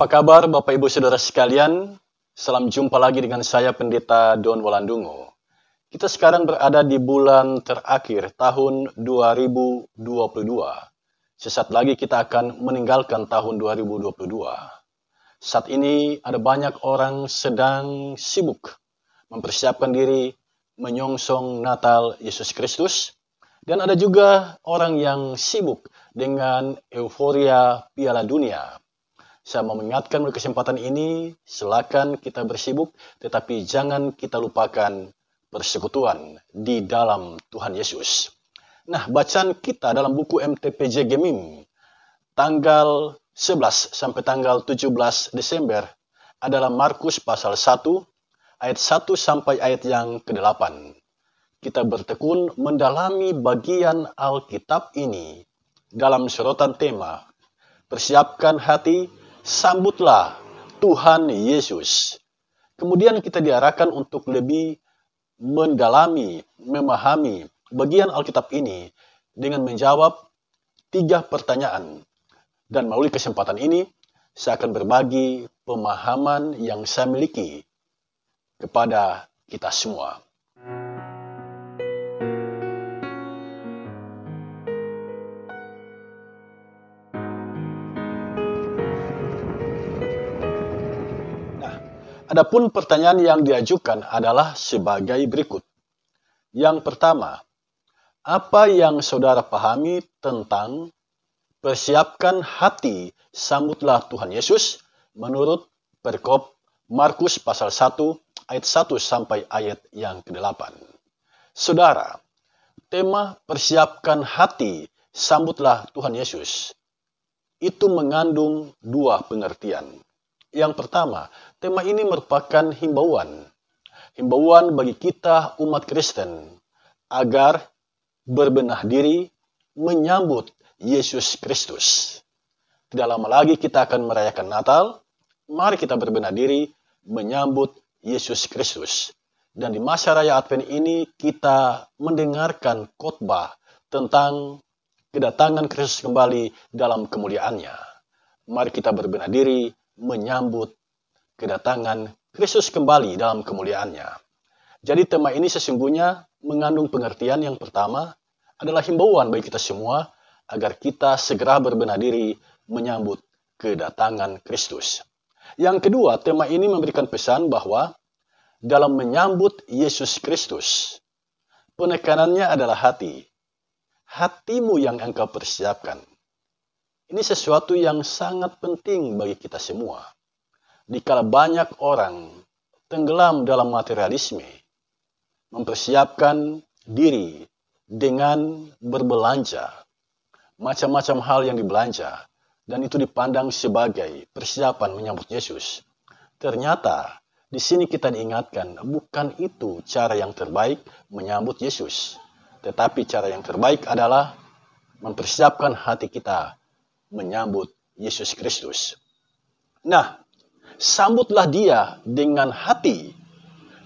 Apa kabar Bapak Ibu Saudara sekalian? Salam jumpa lagi dengan saya Pendeta Don Walandungo. Kita sekarang berada di bulan terakhir tahun 2022. Sesaat lagi kita akan meninggalkan tahun 2022. Saat ini ada banyak orang sedang sibuk mempersiapkan diri menyongsong Natal Yesus Kristus. Dan ada juga orang yang sibuk dengan euforia Piala Dunia. Saya mau mengingatkan pada kesempatan ini, silakan kita bersibuk, tetapi jangan kita lupakan persekutuan di dalam Tuhan Yesus. Nah, bacaan kita dalam buku MTPJ Gemim, tanggal 11 sampai tanggal 17 Desember, adalah Markus pasal 1, ayat 1 sampai ayat yang ke-8. Kita bertekun mendalami bagian Alkitab ini dalam sorotan tema, persiapkan hati, sambutlah Tuhan Yesus. Kemudian kita diarahkan untuk lebih mendalami, memahami bagian Alkitab ini dengan menjawab 3 pertanyaan. Dan melalui kesempatan ini, saya akan berbagi pemahaman yang saya miliki kepada kita semua. Adapun pertanyaan yang diajukan adalah sebagai berikut. Yang pertama, apa yang saudara pahami tentang persiapkan hati, sambutlah Tuhan Yesus menurut perikop Markus pasal 1 ayat 1 sampai ayat yang ke-8. Saudara, tema persiapkan hati, sambutlah Tuhan Yesus itu mengandung 2 pengertian. Yang pertama, tema ini merupakan himbauan. Himbauan bagi kita umat Kristen agar berbenah diri menyambut Yesus Kristus. Tidak lama lagi kita akan merayakan Natal. Mari kita berbenah diri menyambut Yesus Kristus. Dan di masa raya Advent ini kita mendengarkan khotbah tentang kedatangan Kristus kembali dalam kemuliaannya. Mari kita berbenah diri menyambut kedatangan Kristus kembali dalam kemuliaannya. Jadi tema ini sesungguhnya mengandung pengertian yang pertama adalah himbauan bagi kita semua agar kita segera berbenah diri menyambut kedatangan Kristus. Yang kedua, tema ini memberikan pesan bahwa dalam menyambut Yesus Kristus, penekanannya adalah hati. Hatimu yang engkau persiapkan. Ini sesuatu yang sangat penting bagi kita semua. Dikala banyak orang tenggelam dalam materialisme, mempersiapkan diri dengan berbelanja, macam-macam hal yang dibelanja, dan itu dipandang sebagai persiapan menyambut Yesus. Ternyata di sini kita diingatkan, bukan itu cara yang terbaik menyambut Yesus. Tetapi cara yang terbaik adalah mempersiapkan hati kita menyambut Yesus Kristus. Nah, sambutlah dia dengan hati.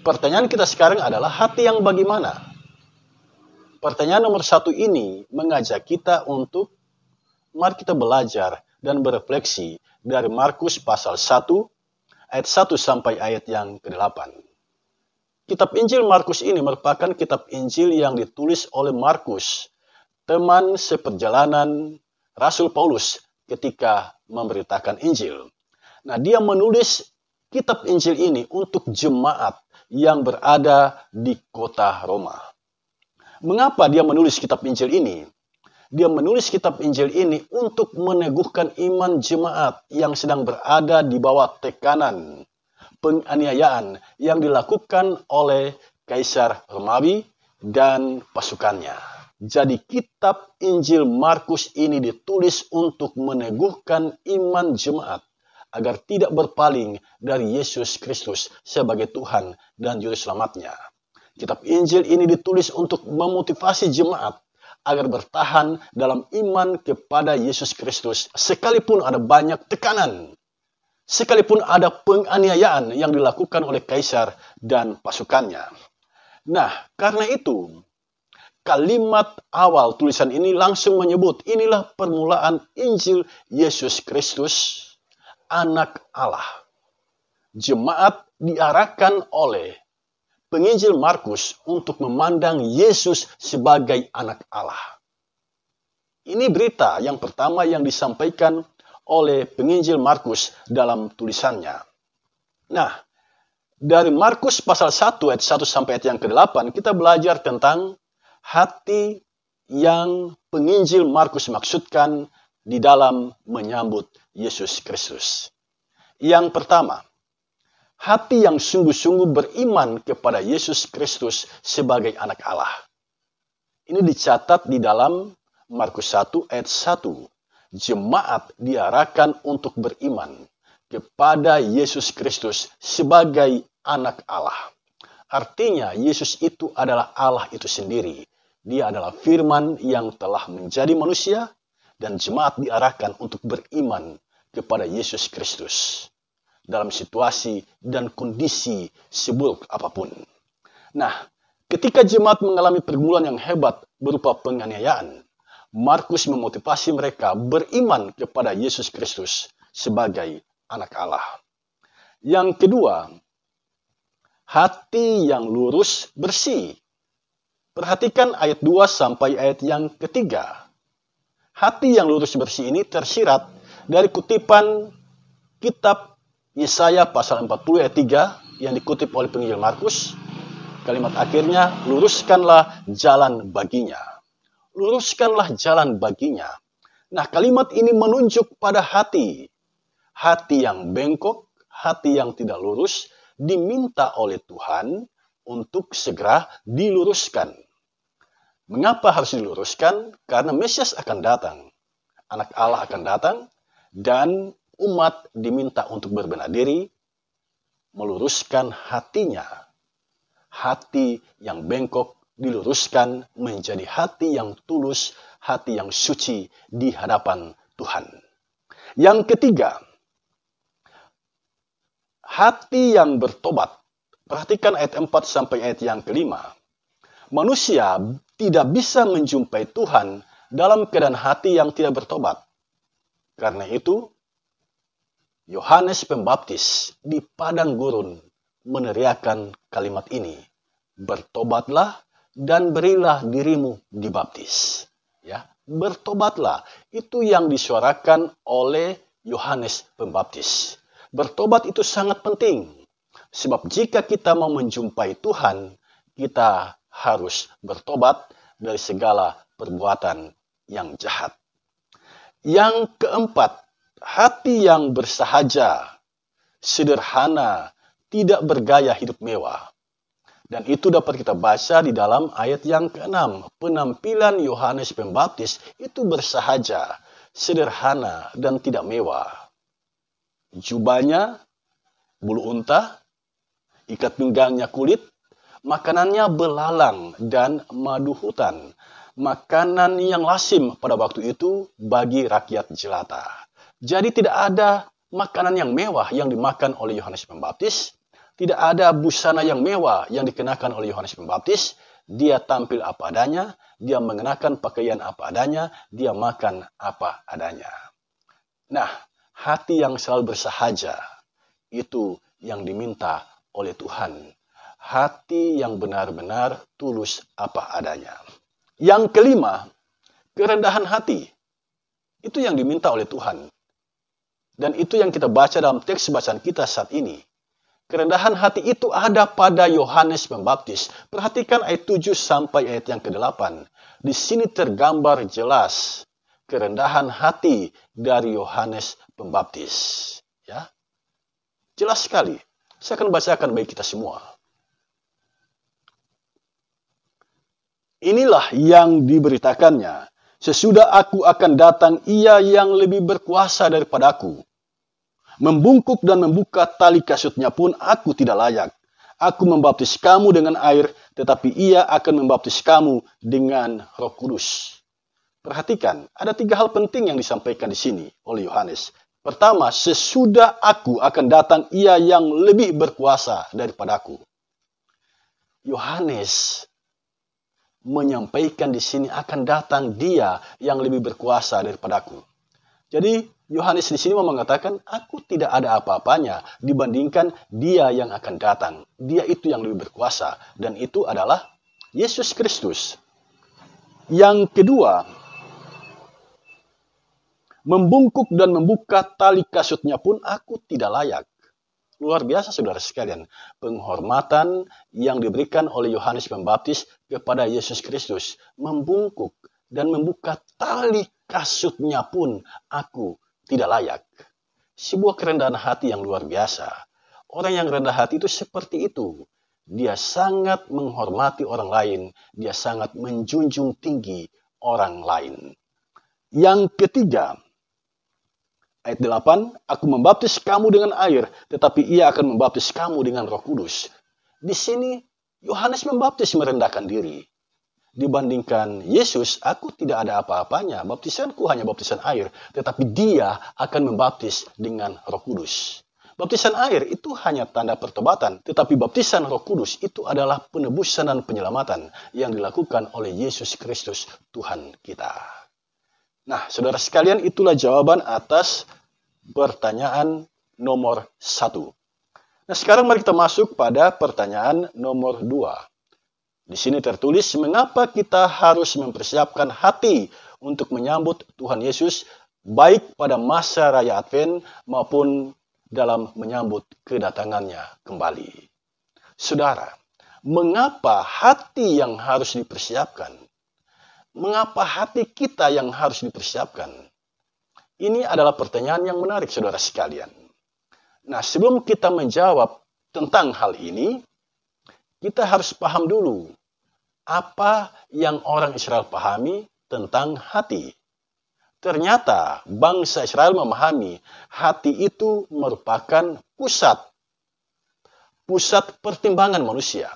Pertanyaan kita sekarang adalah hati yang bagaimana? Pertanyaan nomor 1 ini mengajak kita untuk mari kita belajar dan berefleksi dari Markus pasal 1 ayat 1 sampai ayat yang ke-8. Kitab Injil Markus ini merupakan kitab Injil yang ditulis oleh Markus, teman seperjalanan Rasul Paulus ketika memberitakan Injil. Nah, dia menulis kitab Injil ini untuk jemaat yang berada di kota Roma. Mengapa dia menulis kitab Injil ini? Dia menulis kitab Injil ini untuk meneguhkan iman jemaat yang sedang berada di bawah tekanan penganiayaan yang dilakukan oleh Kaisar Romawi dan pasukannya. Jadi kitab Injil Markus ini ditulis untuk meneguhkan iman jemaat agar tidak berpaling dari Yesus Kristus sebagai Tuhan dan Juru Selamatnya. Kitab Injil ini ditulis untuk memotivasi jemaat agar bertahan dalam iman kepada Yesus Kristus sekalipun ada banyak tekanan, sekalipun ada penganiayaan yang dilakukan oleh Kaisar dan pasukannya. Nah, karena itu kalimat awal tulisan ini langsung menyebut inilah permulaan Injil Yesus Kristus anak Allah. Jemaat diarahkan oleh penginjil Markus untuk memandang Yesus sebagai anak Allah. Ini berita yang pertama yang disampaikan oleh penginjil Markus dalam tulisannya. Nah, dari Markus pasal 1 ayat 1 sampai ayat yang ke-8 kita belajar tentang hati yang penginjil Markus maksudkan di dalam menyambut Yesus Kristus. Yang pertama, hati yang sungguh-sungguh beriman kepada Yesus Kristus sebagai anak Allah. Ini dicatat di dalam Markus 1 ayat 1. Jemaat diarahkan untuk beriman kepada Yesus Kristus sebagai anak Allah. Artinya Yesus itu adalah Allah itu sendiri. Dia adalah firman yang telah menjadi manusia dan jemaat diarahkan untuk beriman kepada Yesus Kristus dalam situasi dan kondisi seburuk apapun. Nah, ketika jemaat mengalami pergumulan yang hebat berupa penganiayaan, Markus memotivasi mereka beriman kepada Yesus Kristus sebagai anak Allah. Yang kedua, hati yang lurus bersih. Perhatikan ayat 2 sampai ayat yang ketiga. Hati yang lurus bersih ini tersirat dari kutipan kitab Yesaya pasal 40 ayat 3 yang dikutip oleh penginjil Markus. Kalimat akhirnya, luruskanlah jalan baginya. Luruskanlah jalan baginya. Nah, kalimat ini menunjuk pada hati. Hati yang bengkok, hati yang tidak lurus, diminta oleh Tuhan untuk segera diluruskan. Mengapa harus diluruskan? Karena Mesias akan datang. Anak Allah akan datang dan umat diminta untuk berbenah diri, meluruskan hatinya. Hati yang bengkok diluruskan menjadi hati yang tulus, hati yang suci di hadapan Tuhan. Yang ketiga, hati yang bertobat. Perhatikan ayat 4 sampai ayat yang kelima. Manusia tidak bisa menjumpai Tuhan dalam keadaan hati yang tidak bertobat. Karena itu, Yohanes Pembaptis di padang gurun meneriakkan kalimat ini. Bertobatlah dan berilah dirimu dibaptis. Ya, bertobatlah. Itu yang disuarakan oleh Yohanes Pembaptis. Bertobat itu sangat penting. Sebab jika kita mau menjumpai Tuhan, kita harus bertobat dari segala perbuatan yang jahat. Yang keempat, hati yang bersahaja, sederhana, tidak bergaya hidup mewah. Dan itu dapat kita baca di dalam ayat yang ke-6. Penampilan Yohanes Pembaptis itu bersahaja, sederhana, dan tidak mewah. Jubahnya bulu unta, ikat pinggangnya kulit, makanannya belalang dan madu hutan. Makanan yang lazim pada waktu itu bagi rakyat jelata. Jadi tidak ada makanan yang mewah yang dimakan oleh Yohanes Pembaptis. Tidak ada busana yang mewah yang dikenakan oleh Yohanes Pembaptis. Dia tampil apa adanya, dia mengenakan pakaian apa adanya, dia makan apa adanya. Nah, hati yang selalu bersahaja, itu yang diminta oleh Tuhan. Hati yang benar-benar tulus apa adanya. Yang kelima, kerendahan hati. Itu yang diminta oleh Tuhan. Dan itu yang kita baca dalam teks bacaan kita saat ini. Kerendahan hati itu ada pada Yohanes Pembaptis. Perhatikan ayat 7 sampai ayat yang ke-8. Di sini tergambar jelas kerendahan hati dari Yohanes Pembaptis. Ya, jelas sekali. Saya akan bacakan bagi kita semua. Inilah yang diberitakannya. Sesudah aku akan datang, ia yang lebih berkuasa daripadaku. Membungkuk dan membuka tali kasutnya pun aku tidak layak. Aku membaptis kamu dengan air, tetapi ia akan membaptis kamu dengan Roh Kudus. Perhatikan, ada 3 hal penting yang disampaikan di sini oleh Yohanes. Pertama, sesudah aku akan datang, ia yang lebih berkuasa daripadaku. Yohanes menyampaikan di sini akan datang dia yang lebih berkuasa daripadaku. Jadi Yohanes di sini mau mengatakan, aku tidak ada apa-apanya dibandingkan Dia yang akan datang. Dia itu yang lebih berkuasa, dan itu adalah Yesus Kristus. Yang kedua, membungkuk dan membuka tali kasutnya pun aku tidak layak. Luar biasa saudara sekalian, penghormatan yang diberikan oleh Yohanes Pembaptis kepada Yesus Kristus. Membungkuk dan membuka tali kasutnya pun aku tidak layak. Sebuah kerendahan hati yang luar biasa. Orang yang rendah hati itu seperti itu. Dia sangat menghormati orang lain. Dia sangat menjunjung tinggi orang lain. Yang ketiga, ayat 8, aku membaptis kamu dengan air, tetapi ia akan membaptis kamu dengan Roh Kudus. Di sini Yohanes Pembaptis merendahkan diri. Dibandingkan Yesus, aku tidak ada apa-apanya. Baptisanku hanya baptisan air, tetapi Dia akan membaptis dengan Roh Kudus. Baptisan air itu hanya tanda pertobatan, tetapi baptisan Roh Kudus itu adalah penebusan dan penyelamatan yang dilakukan oleh Yesus Kristus Tuhan kita. Nah, saudara sekalian, itulah jawaban atas pertanyaan nomor 1. Nah, sekarang mari kita masuk pada pertanyaan nomor 2. Di sini tertulis, mengapa kita harus mempersiapkan hati untuk menyambut Tuhan Yesus, baik pada masa Raya Advent maupun dalam menyambut kedatangannya kembali. Saudara, mengapa hati yang harus dipersiapkan? Mengapa hati kita yang harus dipersiapkan? Ini adalah pertanyaan yang menarik, saudara sekalian. Nah, sebelum kita menjawab tentang hal ini, kita harus paham dulu apa yang orang Israel pahami tentang hati. Ternyata bangsa Israel memahami hati itu merupakan pusat pertimbangan manusia.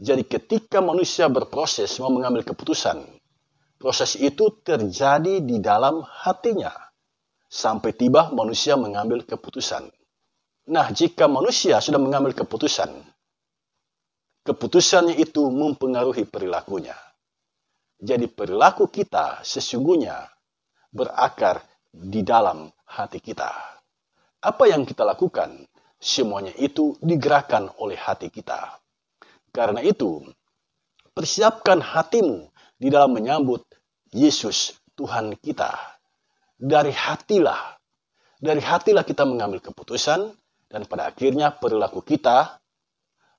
Jadi ketika manusia berproses mau mengambil keputusan, proses itu terjadi di dalam hatinya. Sampai tiba manusia mengambil keputusan. Nah, jika manusia sudah mengambil keputusan, keputusannya itu mempengaruhi perilakunya. Jadi perilaku kita sesungguhnya berakar di dalam hati kita. Apa yang kita lakukan, semuanya itu digerakkan oleh hati kita. Karena itu, persiapkan hatimu di dalam menyambut Yesus Tuhan kita. Dari hatilah kita mengambil keputusan, dan pada akhirnya perilaku kita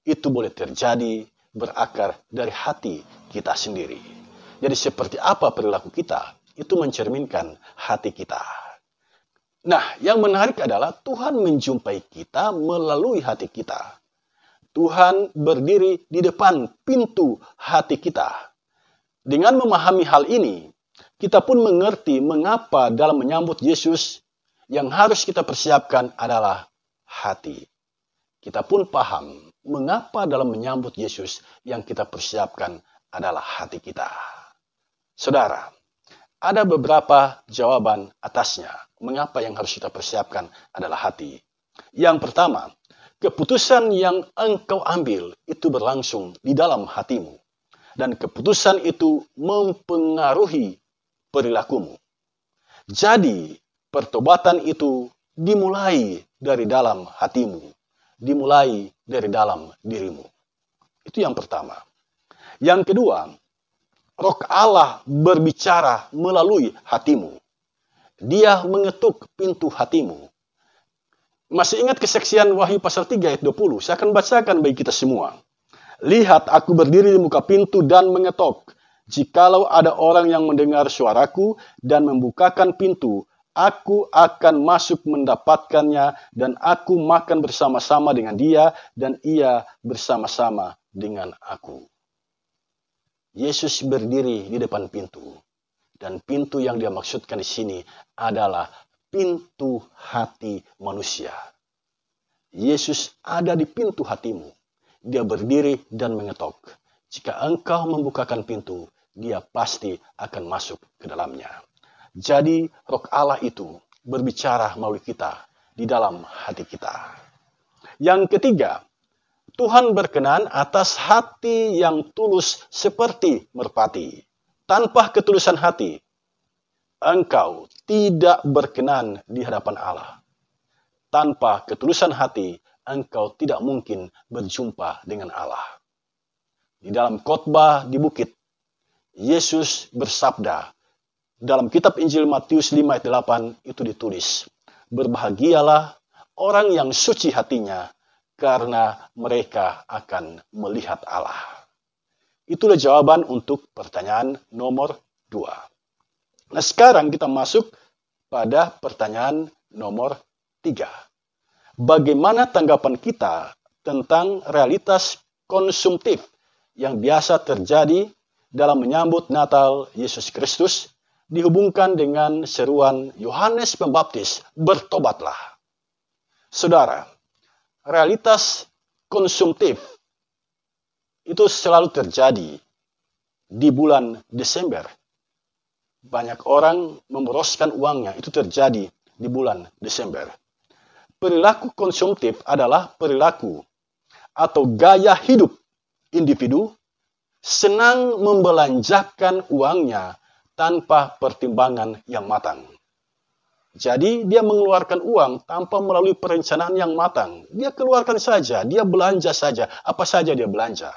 itu boleh terjadi berakar dari hati kita sendiri. Jadi seperti apa perilaku kita, itu mencerminkan hati kita. Nah, yang menarik adalah Tuhan menjumpai kita melalui hati kita. Tuhan berdiri di depan pintu hati kita. Dengan memahami hal ini, kita pun mengerti mengapa dalam menyambut Yesus yang harus kita persiapkan adalah hati. Kita pun paham mengapa dalam menyambut Yesus yang kita persiapkan adalah hati kita. Saudara, ada beberapa jawaban atasnya mengapa yang harus kita persiapkan adalah hati. Yang pertama, keputusan yang engkau ambil itu berlangsung di dalam hatimu. Dan keputusan itu mempengaruhi perilakumu. Jadi, pertobatan itu dimulai dari dalam hatimu. Dimulai dari dalam dirimu. Itu yang pertama. Yang kedua, Roh Allah berbicara melalui hatimu. Dia mengetuk pintu hatimu. Masih ingat kesaksian Wahyu pasal 3 ayat 20? Saya akan bacakan bagi kita semua. Lihat, aku berdiri di muka pintu dan mengetok. Jikalau ada orang yang mendengar suaraku dan membukakan pintu, aku akan masuk mendapatkannya dan aku makan bersama-sama dengan dia dan ia bersama-sama dengan aku. Yesus berdiri di depan pintu. Dan pintu yang dia maksudkan di sini adalah pintu hati manusia. Yesus ada di pintu hatimu. Dia berdiri dan mengetok. Jika engkau membukakan pintu, dia pasti akan masuk ke dalamnya. Jadi Roh Allah itu berbicara melalui kita di dalam hati kita. Yang ketiga, Tuhan berkenan atas hati yang tulus seperti merpati. Tanpa ketulusan hati, engkau tidak berkenan di hadapan Allah. Tanpa ketulusan hati, engkau tidak mungkin berjumpa dengan Allah. Di dalam khotbah di bukit, Yesus bersabda, dalam kitab Injil Matius 5 ayat 8 itu ditulis, berbahagialah orang yang suci hatinya, karena mereka akan melihat Allah. Itulah jawaban untuk pertanyaan nomor 2. Nah, sekarang kita masuk pada pertanyaan nomor 3. Bagaimana tanggapan kita tentang realitas konsumtif yang biasa terjadi dalam menyambut Natal Yesus Kristus dihubungkan dengan seruan Yohanes Pembaptis, bertobatlah. Saudara, realitas konsumtif itu selalu terjadi di bulan Desember. Banyak orang memboroskan uangnya, itu terjadi di bulan Desember. Perilaku konsumtif adalah perilaku atau gaya hidup individu senang membelanjakan uangnya tanpa pertimbangan yang matang. Jadi dia mengeluarkan uang tanpa melalui perencanaan yang matang. Dia keluarkan saja, dia belanja saja, apa saja dia belanja.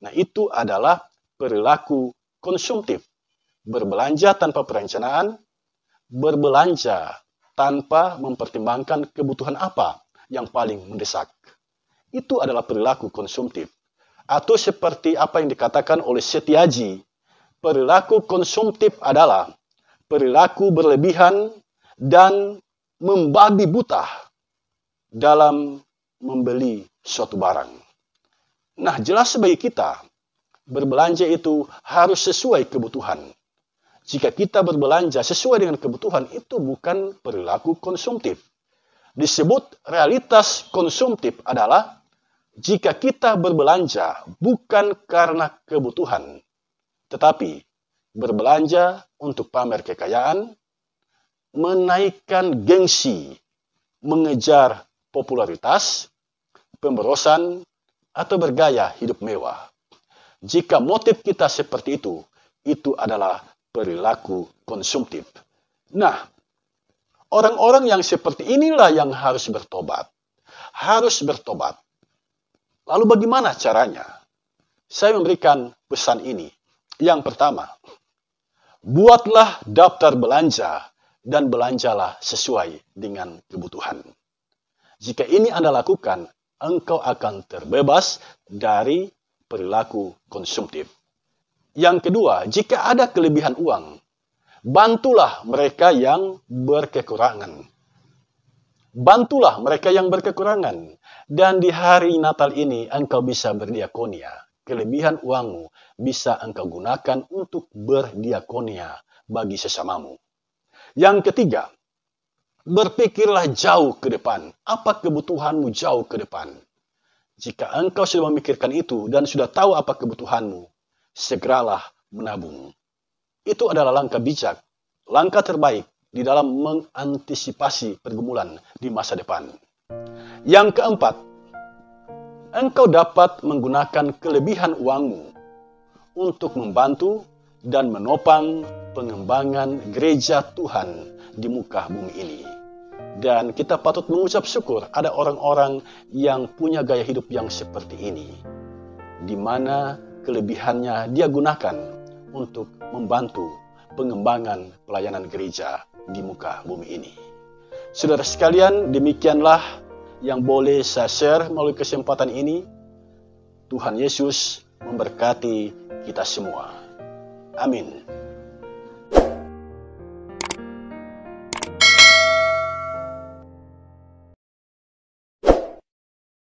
Nah, itu adalah perilaku konsumtif. Berbelanja tanpa perencanaan, berbelanja tanpa mempertimbangkan kebutuhan apa yang paling mendesak. Itu adalah perilaku konsumtif. Atau seperti apa yang dikatakan oleh Setiaji, perilaku konsumtif adalah perilaku berlebihan dan membabi buta dalam membeli suatu barang. Nah, jelas bagi kita, berbelanja itu harus sesuai kebutuhan. Jika kita berbelanja sesuai dengan kebutuhan, itu bukan perilaku konsumtif. Disebut realitas konsumtif adalah jika kita berbelanja bukan karena kebutuhan, tetapi berbelanja untuk pamer kekayaan, menaikkan gengsi, mengejar popularitas, pemborosan, atau bergaya hidup mewah. Jika motif kita seperti itu adalah perilaku konsumtif. Nah, orang-orang yang seperti inilah yang harus bertobat. Harus bertobat. Lalu bagaimana caranya? Saya memberikan pesan ini. Yang pertama, buatlah daftar belanja dan belanjalah sesuai dengan kebutuhan. Jika ini Anda lakukan, engkau akan terbebas dari perilaku konsumtif. Yang kedua, jika ada kelebihan uang, bantulah mereka yang berkekurangan. Bantulah mereka yang berkekurangan. Dan di hari Natal ini, engkau bisa berdiakonia. Kelebihan uangmu bisa engkau gunakan untuk berdiakonia bagi sesamamu. Yang ketiga, berpikirlah jauh ke depan. Apa kebutuhanmu jauh ke depan? Jika engkau sudah memikirkan itu dan sudah tahu apa kebutuhanmu, segeralah menabung. Itu adalah langkah bijak, langkah terbaik di dalam mengantisipasi pergumulan di masa depan. Yang keempat, engkau dapat menggunakan kelebihan uangmu untuk membantu dan menopang pengembangan gereja Tuhan di muka bumi ini. Dan kita patut mengucap syukur ada orang-orang yang punya gaya hidup yang seperti ini, di mana kelebihannya dia gunakan untuk membantu pengembangan pelayanan gereja di muka bumi ini. Saudara sekalian, demikianlah yang boleh saya share melalui kesempatan ini. Tuhan Yesus memberkati kita semua. Amin.